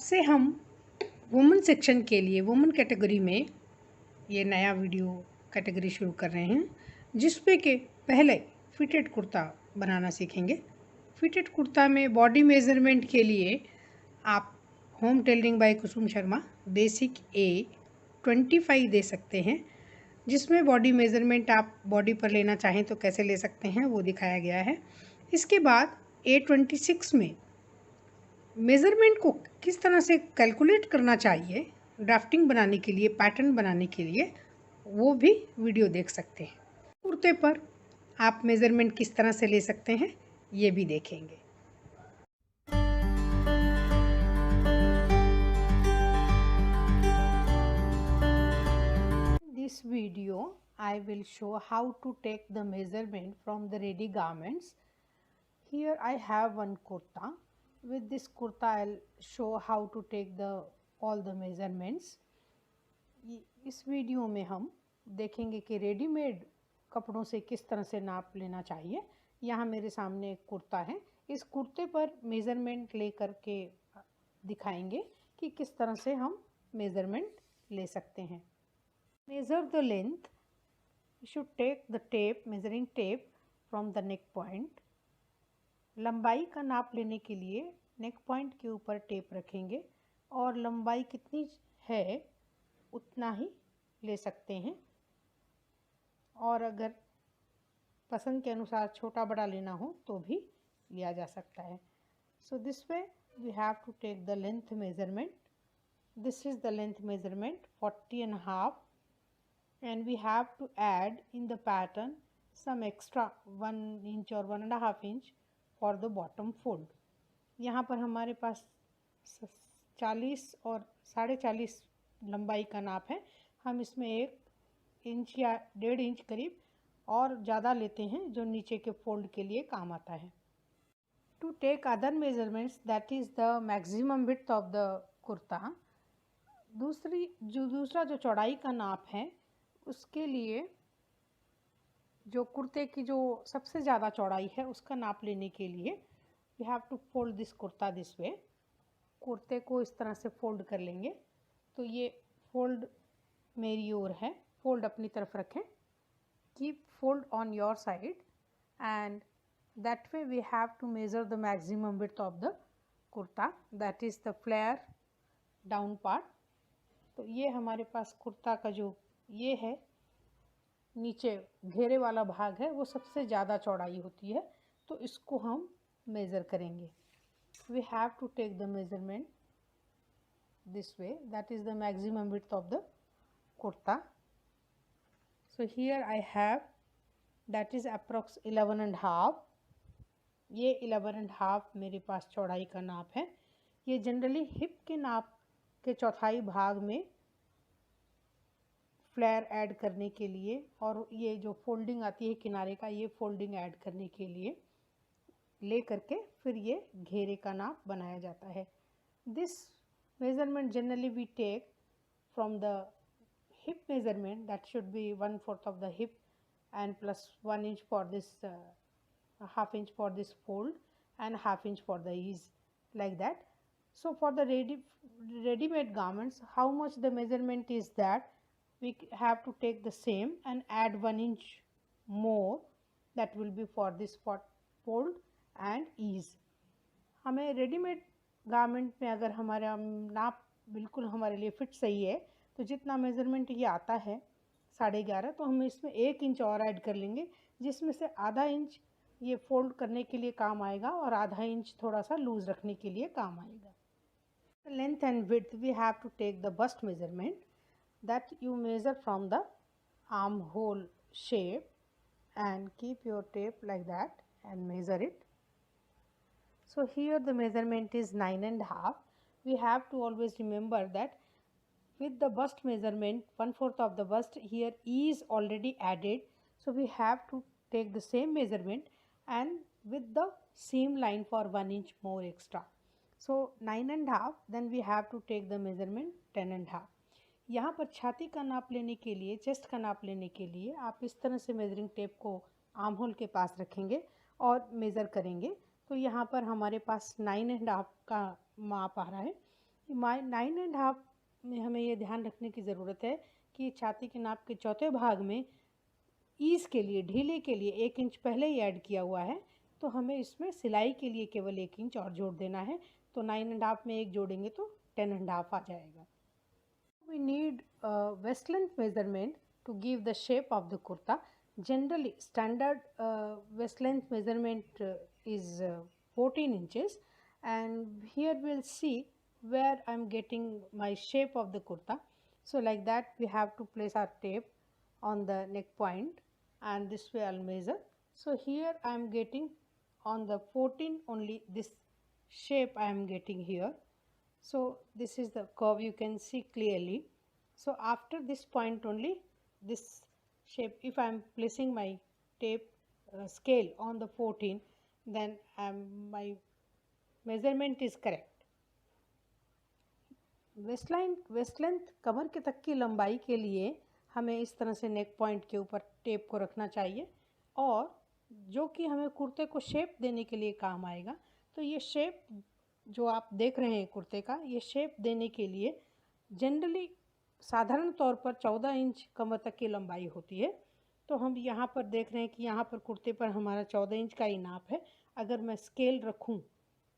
से हम women section के लिए वुमेन कैटेगरी में ये नया वीडियो कैटेगरी शुरू कर रहे हैं, जिसपे के पहले फिटेड कुर्ता बनाना सीखेंगे। फिटेड कुर्ता में बॉडी मेजरमेंट के लिए आप होम टेलरिंग बाय कुसुम शर्मा बेसिक A25 दे सकते हैं, जिसमें बॉडी मेजरमेंट आप बॉडी पर लेना चाहें तो कैसे ले सकते हैं वो दिखाया गया है। इसके बाद A26 में मेज़रमेंट को किस तरह से कैलकुलेट करना चाहिए ड्राफ्टिंग बनाने के लिए, पैटर्न बनाने के लिए, वो भी वीडियो देख सकते हैं। कुर्ते पर आप मेज़रमेंट किस तरह से ले सकते हैं ये भी देखेंगे। This video I will show how to take the measurement from the ready garments. Here I have one kurta. With this kurta I'll show how to take all the measurements. इस वीडियो में हम देखेंगे कि readymade कपड़ों से किस तरह से नाप लेना चाहिए। यहाँ मेरे सामने एक कुर्ता है, इस कुर्ते पर मेज़रमेंट ले करके दिखाएंगे कि किस तरह से हम मेज़रमेंट ले सकते हैं। Measure the length, you should take the tape, measuring tape from the neck point. लंबाई का नाप लेने के लिए नेक पॉइंट के ऊपर टेप रखेंगे और लंबाई कितनी है उतना ही ले सकते हैं, और अगर पसंद के अनुसार छोटा बड़ा लेना हो तो भी लिया जा सकता है। So this way we have to take the length measurement. This is the length measurement 40.5 and we have to add in the pattern some extra 1 inch or 1.5 inch for the bottom fold. यहाँ पर हमारे पास 40 और 40.5 लंबाई का नाप है। हम इसमें 1 इंच या 1.5 इंच करीब और ज़्यादा लेते हैं जो नीचे के फोल्ड के लिए काम आता है। To take other measurements, that is the maximum width of the kurta. दूसरा जो चौड़ाई का नाप है उसके लिए जो कुर्ते की जो सबसे ज़्यादा चौड़ाई है उसका नाप लेने के लिए we have to fold this kurta this way. कुर्ते को इस तरह से फोल्ड कर लेंगे। तो ये फोल्ड मेरी ओर है, फोल्ड अपनी तरफ रखें, keep fold on your side and that way we have to measure the maximum width of the kurta, that is the flare down part. तो ये हमारे पास कुर्ता का जो ये है नीचे घेरे वाला भाग है वो सबसे ज़्यादा चौड़ाई होती है, तो इसको हम मेज़र करेंगे। We have to take the measurement this way, that is the maximum width of the kurta. So here I have, that is approx 11.5. ये 11.5 मेरे पास चौड़ाई का नाप है। ये जनरली हिप के नाप के चौथाई भाग में फ्लेयर ऐड करने के लिए और ये जो फोल्डिंग आती है किनारे का, ये फोल्डिंग ऐड करने के लिए ले करके फिर ये घेरे का नाप बनाया जाता है। This measurement generally we take from the hip measurement, that should be 1/4 of the hip and plus 1 inch for this half inch for this fold and half inch for the ease, like that. So for the ready-made garments, how much the measurement is that we have to take the same and add 1 inch more, that will be for this fold and ease. हमें readymade garment में अगर हमारा नाप बिल्कुल हमारे लिए fit सही है तो जितना मेज़रमेंट ये आता है 11.5, तो हम इसमें 1 इंच और ऐड कर लेंगे, जिसमें से आधा इंच ये फोल्ड करने के लिए काम आएगा और आधा इंच थोड़ा सा लूज रखने के लिए काम आएगा। Length and width we have to take the bust measurement, that you measure from the arm hole shape and keep your tape like that and measure it. So here the measurement is 9.5. We have to always remember that with the bust measurement 1/4 of the bust, here is already added, so we have to take the same measurement and with the seam line for 1 inch more extra. So 9.5, then we have to take the measurement 10.5. यहाँ पर छाती का नाप लेने के लिए, chest का नाप लेने के लिए आप इस तरह से मेजरिंग टेप को आर्म होल के पास रखेंगे और मेज़र करेंगे। तो यहाँ पर हमारे पास 9.5 का माप आ रहा है। 9.5 में हमें ये ध्यान रखने की ज़रूरत है कि छाती के नाप के चौथे भाग में ईज़ के लिए, ढीले के लिए 1 इंच पहले ही ऐड किया हुआ है, तो हमें इसमें सिलाई के लिए केवल 1 इंच और जोड़ देना है। तो 9.5 में 1 जोड़ेंगे तो 10.5 आ जाएगा। We need waist length measurement to give the shape of the kurta. Generally, standard waist length measurement is 14 inches, and here we'll see where I'm getting my shape of the kurta. So like that, we have to place our tape on the neck point, and this way I'll measure. So here I am getting on the 14 only this shape I am getting here. So this is the curve, you can see clearly. So after this point only, this shape, if I am placing my tape scale on the 14, then my measurement is correct. Waist length कमर के तक की लंबाई के लिए हमें इस तरह से नेक पॉइंट के ऊपर टेप को रखना चाहिए, और जो कि हमें कुर्ते को शेप देने के लिए काम आएगा। तो ये शेप जो आप देख रहे हैं कुर्ते का, ये शेप देने के लिए जनरली साधारण तौर पर 14 इंच कमर तक की लंबाई होती है। तो हम यहाँ पर देख रहे हैं कि यहाँ पर कुर्ते पर हमारा 14 इंच का ही नाप है। अगर मैं स्केल रखूँ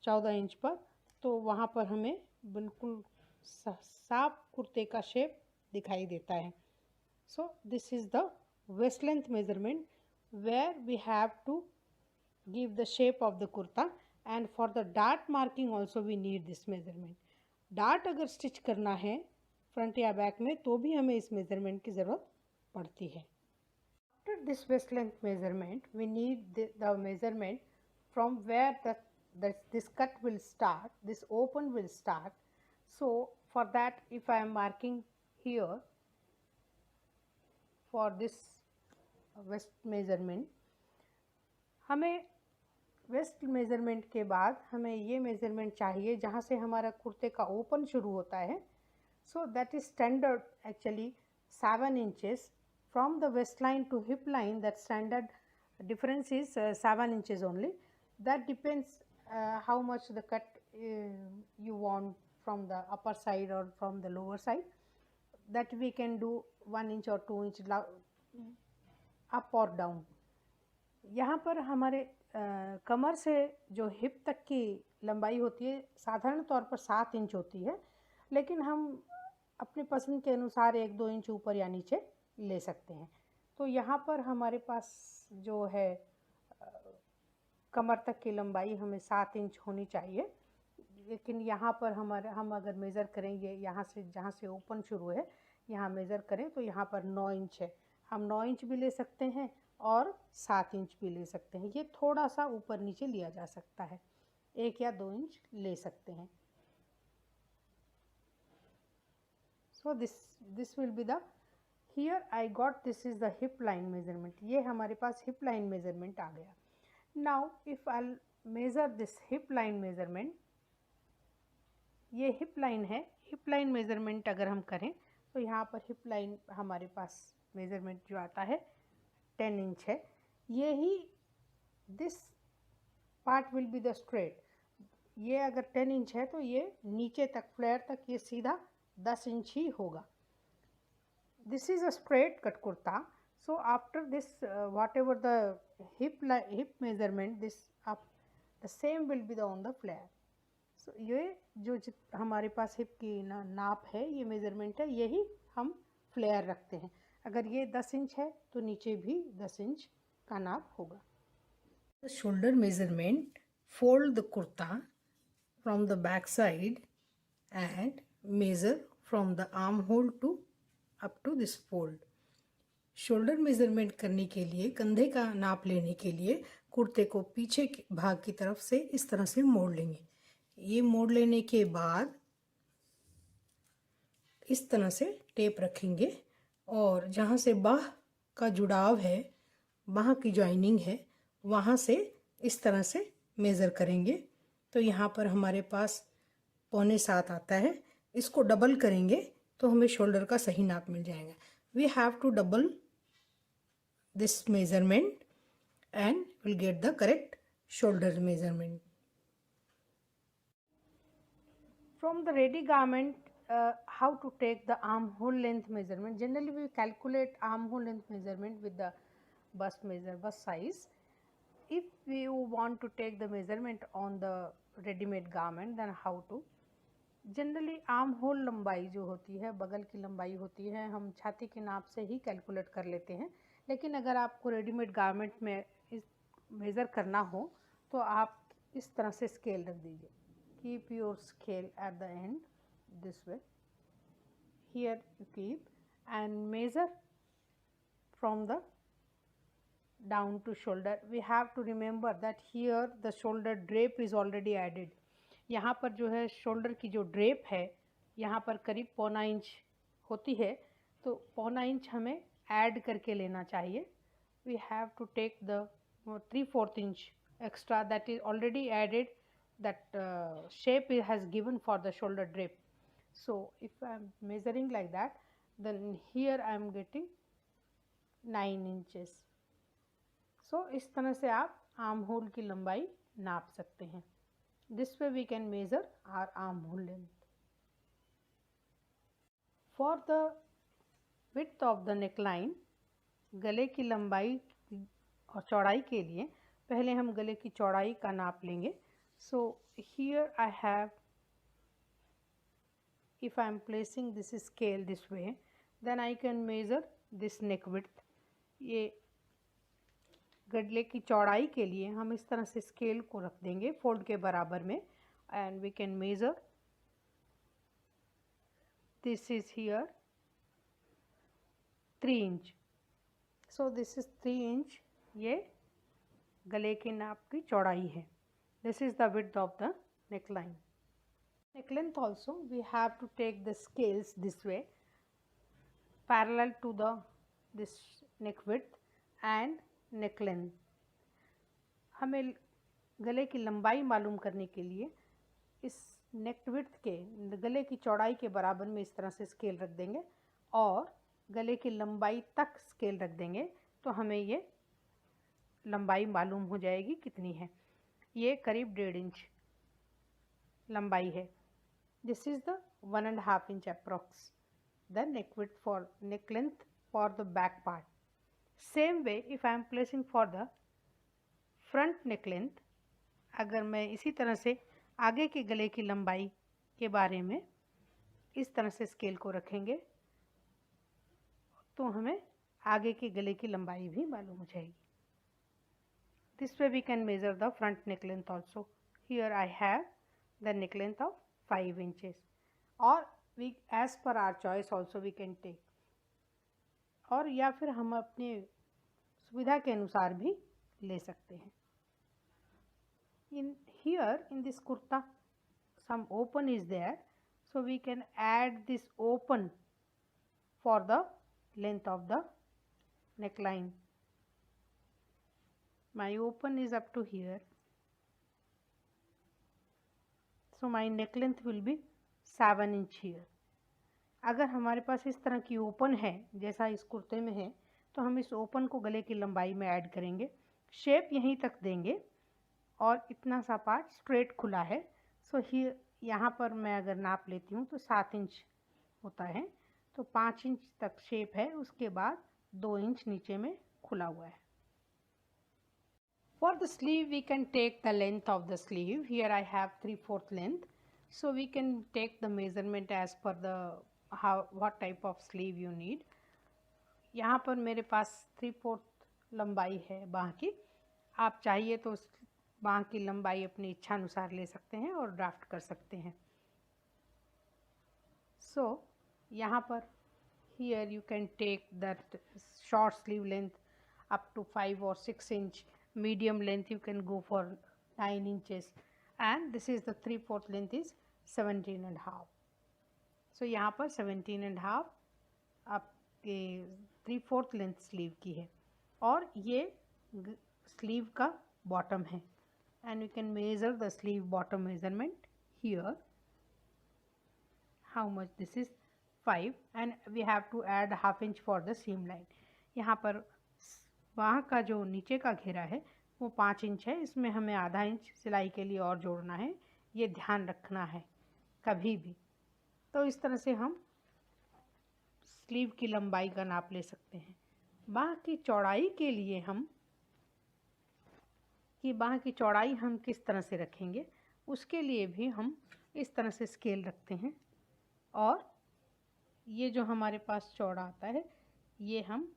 14 इंच पर, तो वहाँ पर हमें बिल्कुल साफ कुर्ते का शेप दिखाई देता है। So this is the waist length measurement where we have to give the shape of the kurta, and for the dart marking also we need this measurement. Dart अगर स्टिच करना है फ्रंट या back में तो भी हमें इस measurement की ज़रूरत पड़ती है। After this waist length measurement we need the measurement from where this cut will start, this open will start. So for that, if I am marking here for this waist measurement, हमें waste measurement के बाद हमें ये measurement चाहिए जहाँ से हमारा कुर्ते का ओपन शुरू होता है। So that is standard actually 7 inches from the waist line to hip line. That standard difference is 7 inches only. That depends how much the cut you want from the upper side or from the lower side. That we can do 1 inch or 2 inch up or down. यहाँ पर हमारे कमर से जो hip तक की लंबाई होती है साधारण तौर पर 7 इंच होती है, लेकिन हम अपनी पसंद के अनुसार 1-2 इंच ऊपर या नीचे ले सकते हैं। तो यहाँ पर हमारे पास जो है कमर तक की लंबाई हमें 7 इंच होनी चाहिए, लेकिन यहाँ पर हम अगर मेज़र करेंगे यहाँ से, जहाँ से ओपन शुरू है यहाँ मेज़र करें तो यहाँ पर 9 इंच है। हम 9 इंच भी ले सकते हैं और 7 इंच भी ले सकते हैं। ये थोड़ा सा ऊपर नीचे लिया जा सकता है, 1 या 2 इंच ले सकते हैं। So this will be the, here I got, this is the hip line measurement. ये हमारे पास हिप लाइन मेजरमेंट आ गया। Now if I measure this hip line measurement, ये हिप लाइन है। हिप लाइन मेजरमेंट अगर हम करें तो यहाँ पर हिप लाइन हमारे पास मेजरमेंट जो आता है 10 इंच है। ये ही this part will be the straight. ये अगर 10 इंच है तो ये नीचे तक, फ्लेयर तक, ये सीधा 10 इंच ही होगा। This is a straight cut kurta. So after this whatever the hip measurement, this up the same will be the on the flare. So ये जो हमारे पास हिप की नाप है, ये मेजरमेंट है, यही हम फ्लेयर रखते हैं। अगर ये 10 इंच है तो नीचे भी 10 इंच का नाप होगा। The shoulder measurement, fold the kurta from the back side and measure from the armhole to up to this fold. Shoulder measurement करने के लिए, कंधे का नाप लेने के लिए कुर्ते को पीछे के भाग की तरफ से इस तरह से मोड़ लेंगे। ये मोड़ लेने के बाद इस तरह से टेप रखेंगे और जहाँ से बाह का जुड़ाव है, बाह की जॉइनिंग है, वहाँ से इस तरह से मेज़र करेंगे। तो यहाँ पर हमारे पास 6.25 आता है। इसको डबल करेंगे तो हमें शोल्डर का सही नाप मिल जाएगा। We have to double this measurement and will get the correct shoulder measurement. From the ready garment, how to take the armhole length measurement. Generally we calculate armhole length measurement with the bust size. If you want to take the measurement on the ready-made garment, then how to? Generally arm hole लंबाई जो होती है, बगल की लंबाई होती है, हम छाती के नाप से ही कैलकुलेट कर लेते हैं। लेकिन अगर आपको रेडीमेड गारमेंट में इस मेज़र करना हो तो आप इस तरह से स्केल रख दीजिए। Keep your scale at the end this way, here you keep and measure from the down to shoulder. We have to remember that here the shoulder drape is already added. यहाँ पर जो है shoulder की जो drape है यहाँ पर करीब 1.25 इंच होती है, तो 1.25 इंच हमें ऐड करके लेना चाहिए। We have to take the 3/4 inch extra that is already added, that shape it has given for the shoulder drape. So if I am measuring like that, then here I am getting 9 inches. So इस तरह से आप arm hole की लंबाई नाप सकते हैं। This way we can measure our armhole length. For the width of the neckline, गले की लंबाई और चौड़ाई के लिए पहले हम गले की चौड़ाई का नाप लेंगे। So here I have, if I am placing this scale this way, then I can measure this neck width. ये गले की चौड़ाई के लिए हम इस तरह से स्केल को रख देंगे फोल्ड के बराबर में, and we can measure this is here 3 inch. So this is 3 inch, ये गले के नाप की चौड़ाई है। This is the width of the neckline. Neck length also we have to take the scales this way parallel to the this neck width and neck length. हमें गले की लंबाई मालूम करने के लिए इस नेक विड्थ के गले की चौड़ाई के बराबर में इस तरह से स्केल रख देंगे और गले की लंबाई तक स्केल रख देंगे, तो हमें ये लंबाई मालूम हो जाएगी कितनी है। ये करीब 1.5 इंच लंबाई है। This is the 1.5 inch approx the neck width for neck length for the back part. Same way if I am placing for the front neck length, अगर मैं इसी तरह से आगे के गले की लंबाई के बारे में इस तरह से स्केल को रखेंगे तो हमें आगे के गले की लंबाई भी मालूम हो जाएगी। This way we can measure the front neck length also. Here I have the neck length of 5 inches, और we as per our choice also we can take, और या फिर हम अपने सुविधा के अनुसार भी ले सकते हैं। In here in this kurta some open is there, so we can add this open for the length of the neckline. My open is up to here, so my neck length will be 7 inch here. अगर हमारे पास इस तरह की open है जैसा इस कुर्ते में है, तो हम इस ओपन को गले की लंबाई में ऐड करेंगे, शेप यहीं तक देंगे और इतना सा पार्ट स्ट्रेट खुला है। सो ही यहाँ पर मैं अगर नाप लेती हूँ तो 7 इंच होता है, तो 5 इंच तक शेप है, उसके बाद 2 इंच नीचे में खुला हुआ है। For the sleeve we can take the length of the sleeve. Here I have 3/4 length, so we can take the measurement as per the what type of sleeve you need. यहाँ पर मेरे पास 3/4 लंबाई है बाँह की। आप चाहिए तो बाँह की लंबाई अपनी इच्छा अनुसार ले सकते हैं और ड्राफ्ट कर सकते हैं। सो यहाँ पर here you can take that short sleeve length up to 5 or 6 inch, medium length you can go for 9 inches, and this is the 3/4 length is 17.5. सो यहाँ पर 17.5 आपके 3/4 लेंथ स्लीव की है, और ये स्लीव का बॉटम है, and we can measure the sleeve bottom measurement here. How much? This is 5, and we have to add 1/2 inch for the seam line. यहाँ पर बाँह का जो नीचे का घेरा है वो 5 इंच है, इसमें हमें 1/2 इंच सिलाई के लिए और जोड़ना है, ये ध्यान रखना है। कभी भी। तो इस तरह से हम स्लीव की लंबाई का नाप ले सकते हैं। बाह की चौड़ाई के लिए बाह की चौड़ाई हम किस तरह से रखेंगे, उसके लिए भी हम इस तरह से स्केल रखते हैं। और ये जो हमारे पास चौड़ा आता है, ये हम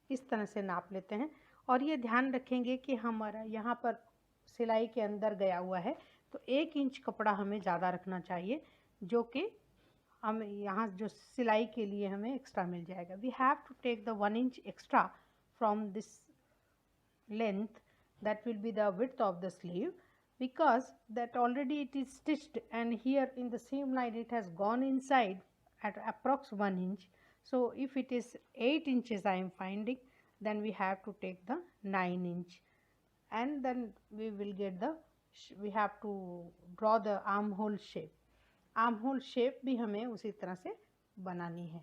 इस तरह से नाप लेते हैं। और ये ध्यान रखेंगे कि हमारा यहाँ पर सिलाई के अंदर गया हुआ है, तो 1 इंच कपड़ा हमें ज़्यादा रखना चाहिए, जो कि हम यहाँ जो सिलाई के लिए हमें एक्स्ट्रा मिल जाएगा। We have to take the 1 inch extra from this length, that will be the width of the sleeve, because that already it is stitched, and here in the seam line it has gone inside at approx 1 inch. So if it is 8 inches I am finding, then we have to take the 9 inch, and then we will get the we have to draw the armhole shape. Armhole shape भी हमें उसी तरह से बनानी है।